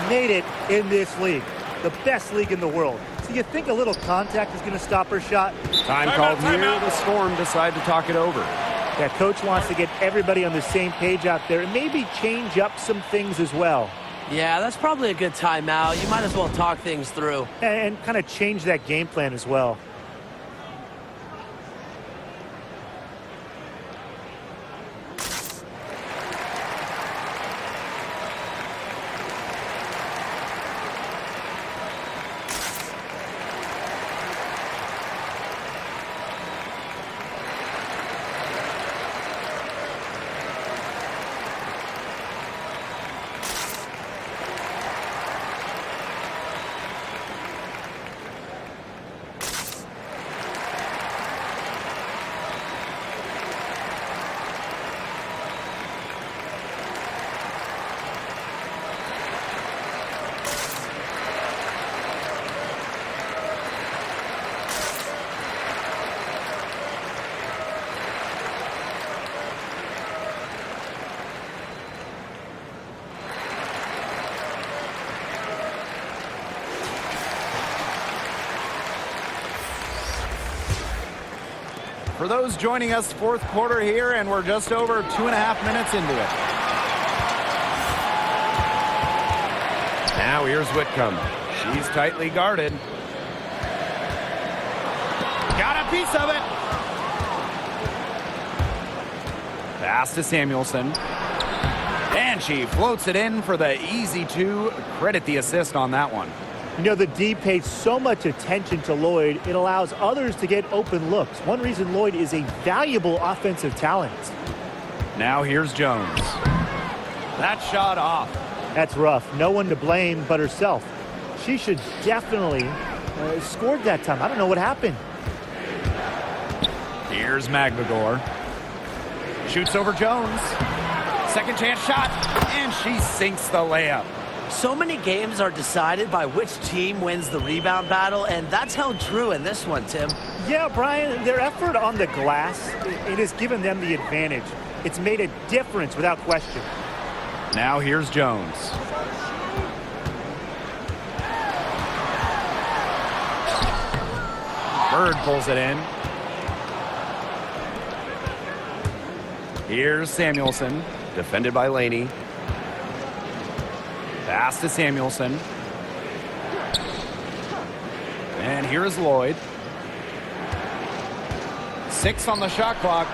made it in this league. The best league in the world. So you think a little contact is going to stop her shot? Time called here. The Storm decide to talk it over. Yeah, coach wants to get everybody on the same page out there and maybe change up some things as well. Yeah, that's probably a good timeout. You might as well talk things through. And kind of change that game plan as well. For those joining us, fourth quarter here, and we're just over 2.5 minutes into it. Now here's Whitcomb. She's tightly guarded. Got a piece of it. Pass to Samuelson. And she floats it in for the easy two. Credit the assist on that one. You know, the D pays so much attention to Lloyd, it allows others to get open looks. One reason Lloyd is a valuable offensive talent. Now here's Jones. That shot off. That's rough. No one to blame but herself. She should definitely scored that time. I don't know what happened. Here's Magvagor. Shoots over Jones. Second chance shot. And she sinks the layup. So many games are decided by which team wins the rebound battle, and that's held true in this one, Tim. Yeah, Brian, their effort on the glass, it has given them the advantage. It's made a difference without question. Now here's Jones. Bird pulls it in. Here's Samuelson, defended by Laney. Pass to Samuelson. And here's Lloyd. 6 on the shot clock.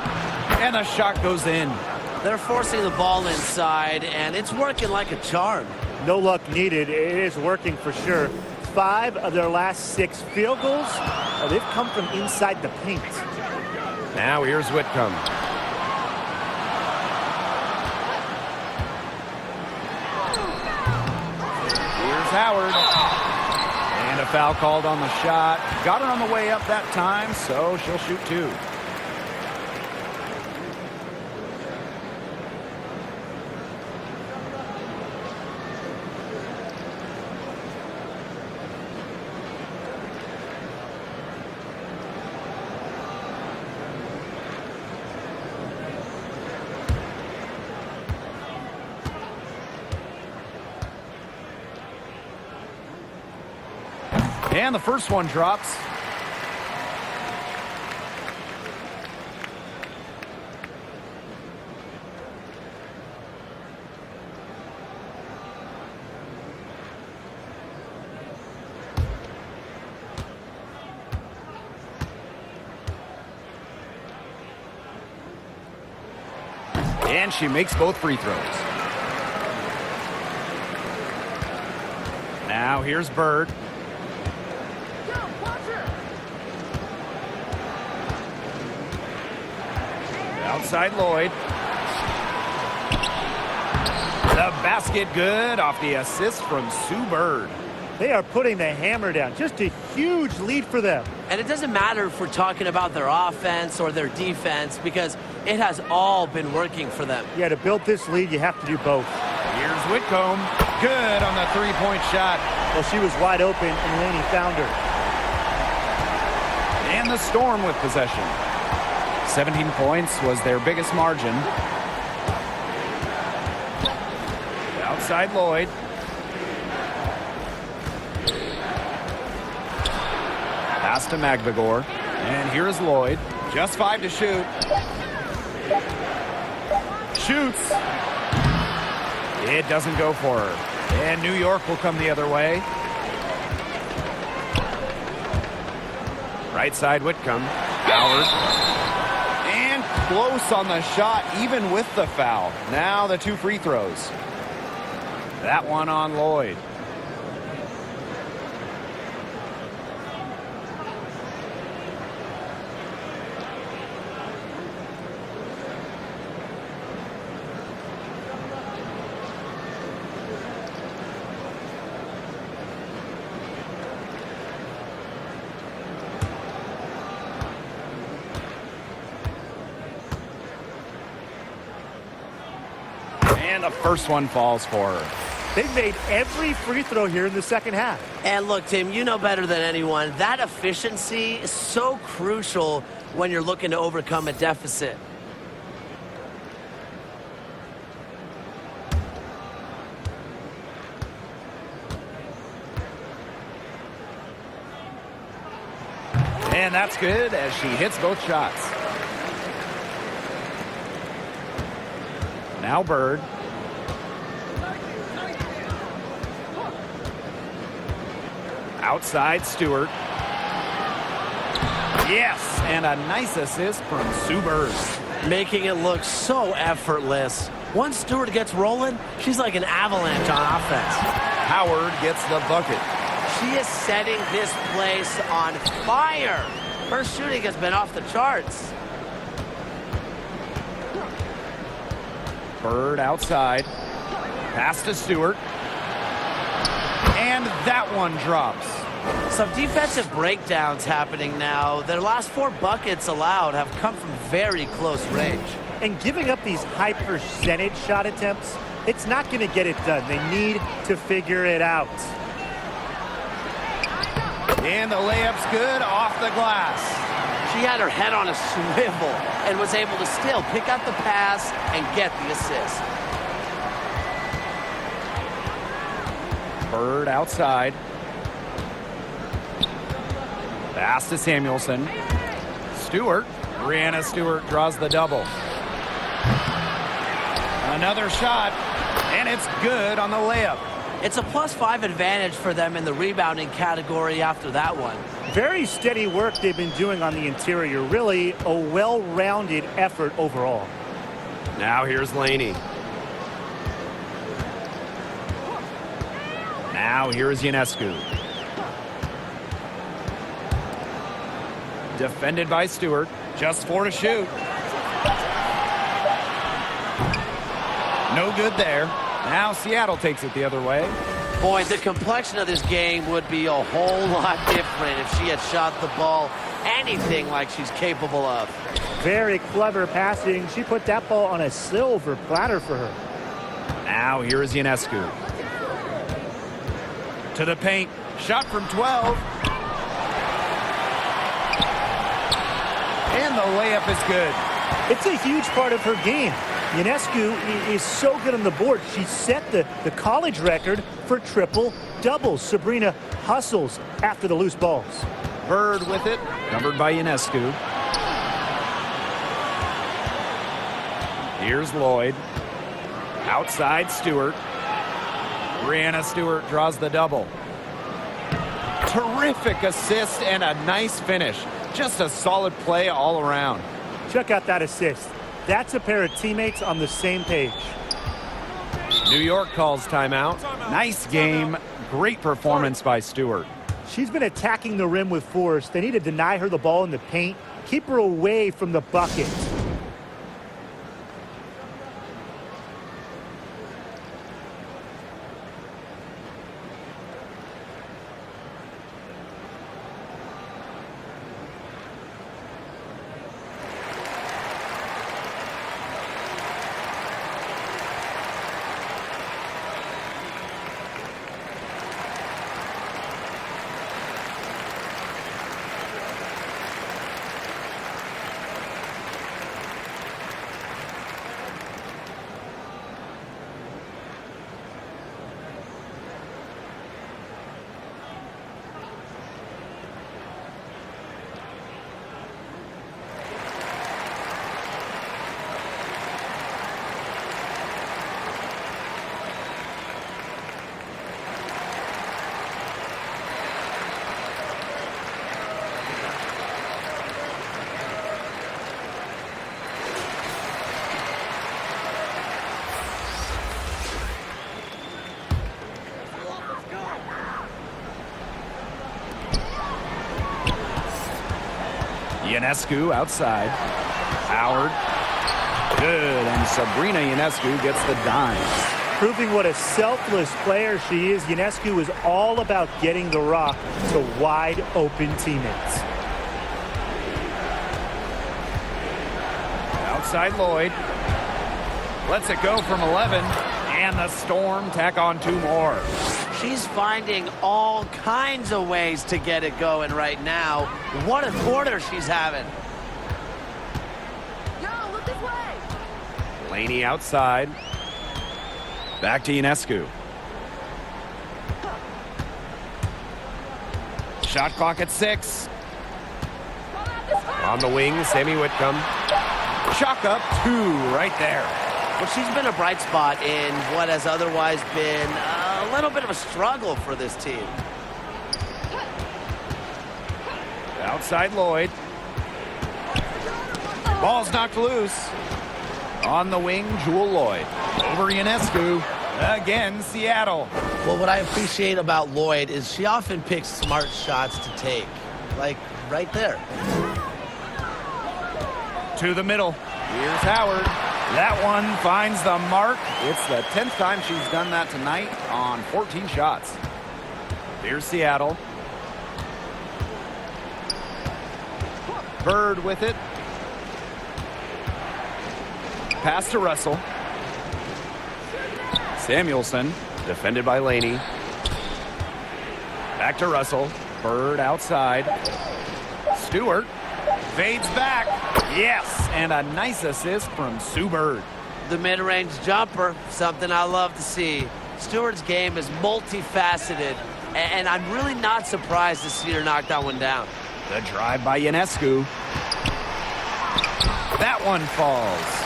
And the shot goes in. They're forcing the ball inside, and it's working like a charm. No luck needed. It is working for sure. 5 of their last 6 field goals, they've come from inside the paint. Now here's Whitcomb. Howard. And a foul called on the shot. Got her on the way up that time, so she'll shoot 2. And the first one drops. And she makes both free throws. Now here's Bird. Outside Lloyd. The basket good off the assist from Sue Bird. They are putting the hammer down. Just a huge lead for them. And it doesn't matter if we're talking about their offense or their defense, because it has all been working for them. Yeah, to build this lead, you have to do both. Here's Whitcomb. Good on the three-point shot. Well, she was wide open, and Laney found her. And the Storm with possession. 17 points was their biggest margin. Outside Lloyd. Pass to Magvagor. And here's Lloyd. Just 5 to shoot. Shoots. It doesn't go for her. And New York will come the other way. Right side Whitcomb. Howard. And close on the shot, even with the foul. Now the 2 free throws. That one on Lloyd. And the first one falls for her. They've made every free throw here in the second half. And look, Tim, you know better than anyone, that efficiency is so crucial when you're looking to overcome a deficit. And that's good as she hits both shots. Now Bird. Outside Stewart. Yes, and a nice assist from Sue Bird. Making it look so effortless. Once Stewart gets rolling, she's like an avalanche on offense. Howard gets the bucket. She is setting this place on fire. Her shooting has been off the charts. Bird outside. Pass to Stewart. And that one drops. Some defensive breakdowns happening now. Their last 4 buckets allowed have come from very close range. And giving up these high percentage shot attempts, it's not going to get it done. They need to figure it out. And the layup's good off the glass. She had her head on a swivel and was able to still pick up the pass and get the assist. Bird outside. Pass to Samuelson. Stewart. Brianna Stewart draws the double. Another shot, and it's good on the layup. It's a +5 advantage for them in the rebounding category after that one. Very steady work they've been doing on the interior. Really a well-rounded effort overall. Now here's Laney. Now here's Ionescu. Defended by Stewart. Just 4 to shoot. No good there. Now Seattle takes it the other way. Boy, the complexion of this game would be a whole lot different if she had shot the ball anything like she's capable of. Very clever passing. She put that ball on a silver platter for her. Now here is Ionescu. To the paint. Shot from 12. And the layup is good. It's a huge part of her game. Ionescu is so good on the board. She set the college record for triple-doubles. Sabrina hustles after the loose balls. Bird with it. Covered by Ionescu. Here's Lloyd. Outside Stewart. Brianna Stewart draws the double. Terrific assist and a nice finish. Just a solid play all around. Check out that assist. That's a pair of teammates on the same page. New York calls timeout. Nice game. Great performance by Stewart. She's been attacking the rim with force. They need to deny her the ball in the paint. Keep her away from the bucket. Ionescu outside. Howard. Good. And Sabrina Ionescu gets the dime. Proving what a selfless player she is, Ionescu is all about getting the rock to wide open teammates. Outside Lloyd. Lets it go from 11. And the Storm tack on 2 more. She's finding all kinds of ways to get it going right now. What a quarter she's having. Yo, look this way. Laney outside. Back to Ionescu. Shot clock at 6. On the wing, Sammy Whitcomb. Chalk up 2 right there. Well, she's been a bright spot in what has otherwise been a little bit of a struggle for this team. Outside Lloyd. Ball's knocked loose. On the wing, Jewel Lloyd. Over Ionescu. Again, Seattle. Well, what I appreciate about Lloyd is she often picks smart shots to take. Like right there. To the middle. Here's Howard. That one finds the mark. It's the 10th time she's done that tonight on 14 shots. Here's Seattle. Bird with it. Pass to Russell. Samuelson, defended by Laney. Back to Russell. Bird outside. Stewart fades back. Yes, and a nice assist from Sue Bird. The mid-range jumper, something I love to see. Stewart's game is multifaceted, and I'm really not surprised to see her knock that one down. The drive by Ionescu. That one falls.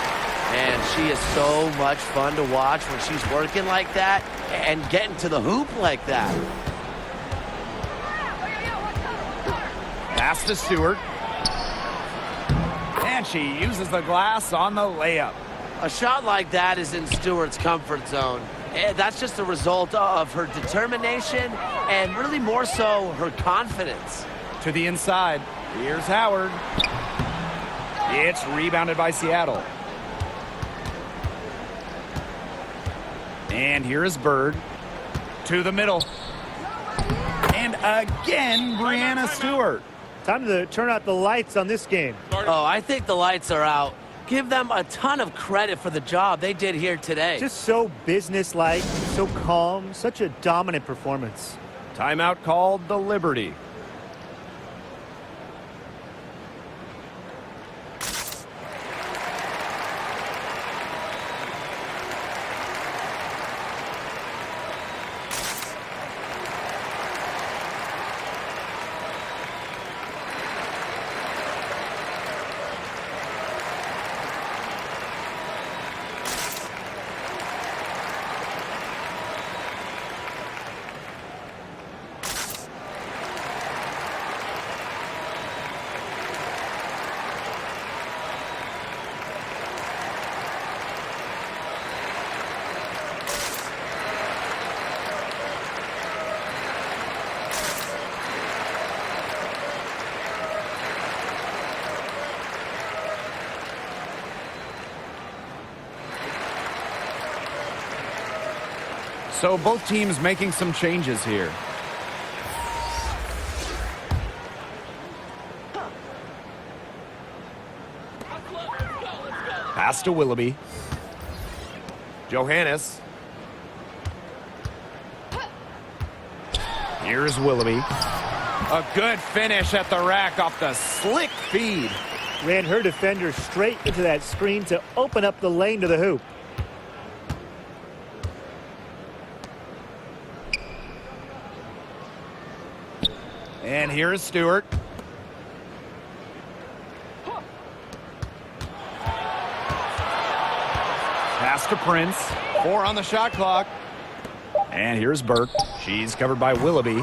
And she is so much fun to watch when she's working like that and getting to the hoop like that. Pass to Stewart. And she uses the glass on the layup. A shot like that is in Stewart's comfort zone. That's just a result of her determination and really more so her confidence. To the inside. Here's Howard. It's rebounded by Seattle. And here is Bird. To the middle. And again, Brianna Stewart. Time to turn out the lights on this game. Oh, I think the lights are out. Give them a ton of credit for the job they did here today. Just so businesslike, so calm, such a dominant performance. Timeout called the Liberty. So both teams making some changes here. Pass to Willoughby. Johannes. Here's Willoughby. A good finish at the rack off the slick feed. Ran her defender straight into that screen to open up the lane to the hoop. And here is Stewart. Pass to Prince. 4 on the shot clock. And here's Burke. She's covered by Willoughby.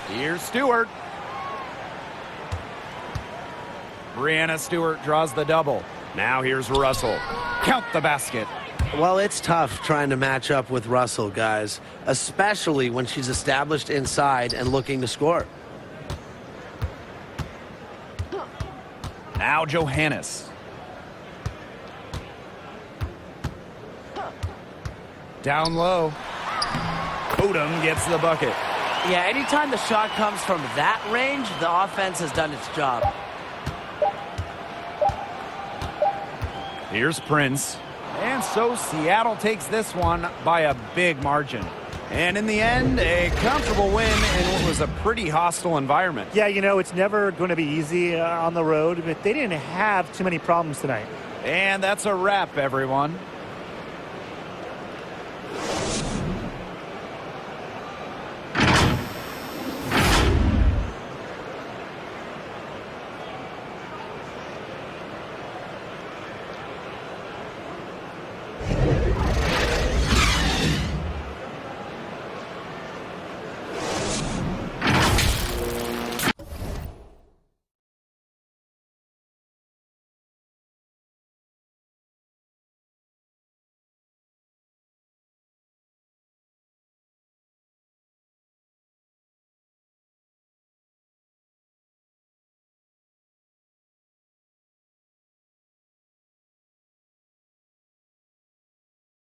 Here's Stewart. Brianna Stewart draws the double. Now here's Russell. Count the basket. Well, it's tough trying to match up with Russell, guys, especially when she's established inside and looking to score. Now Johannes. Down low. Odom gets the bucket. Yeah, anytime the shot comes from that range, the offense has done its job. Here's Prince. And so Seattle takes this one by a big margin. And in the end, a comfortable win in what was a pretty hostile environment. Yeah, you know, it's never going to be easy on the road, but they didn't have too many problems tonight. And that's a wrap, everyone.